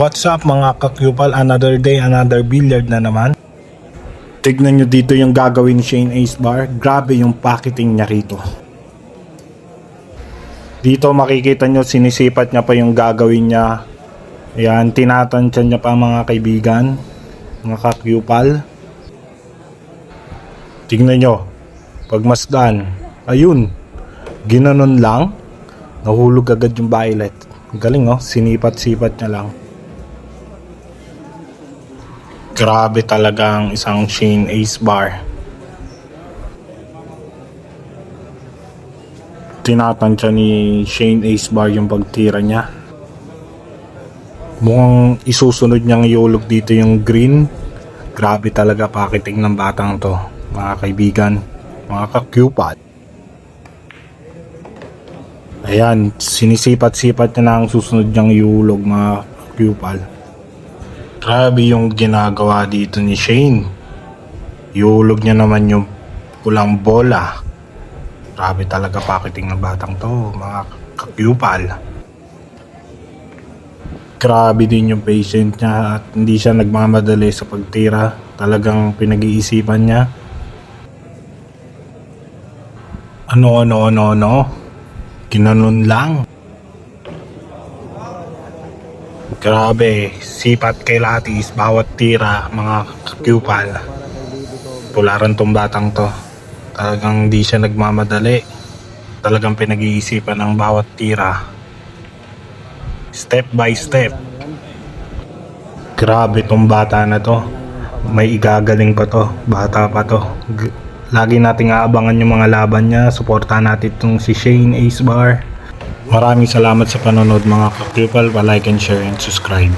What's up mga kakupal, another day, another billiard na naman. Tignan nyo dito yung gagawin ni Shane Acebar. Grabe yung packeting niya rito. Dito makikita nyo sinisipat niya pa yung gagawin niya. Ayan, tinatansya niya pa mga kaibigan, mga kakupal. Tignan nyo, pagmasdan, ayun, ginanon lang, nahulog agad yung violet. Galing oh, sinipat-sipat niya lang. Grabe talaga ang isang Shane Acebar. Tinatansya ni Shane Acebar yung pagtira niya. Mukhang isusunod niyang iulog dito yung green. Grabe talaga packeting ng batang to, mga kaibigan, mga kakupal. Ayan, sinisipat-sipat niya na ang susunod niyang iulog, mga kakupal. Grabe yung ginagawa dito ni Shane. Iulog niya naman yung pulang bola. Grabe talaga packeting ng batang to, mga kakupal. Grabe din yung patient niya at hindi siya nagmamadali sa pagtira. Talagang pinag-iisipan niya. Ano? Ginanon lang. Grabe, sipat kay Latis, bawat tira, mga kakupal. Tularan tong batang to. Talagang di siya nagmamadali. Talagang pinag-iisipan ng bawat tira. Step by step. Grabe tong bata na to. May igagaling pa to. Bata pa to. Lagi nating aabangan yung mga laban niya. Suportahan natin itong si Shane Acebar. Maraming salamat sa panonood mga kakupal. Pa-like and share and subscribe.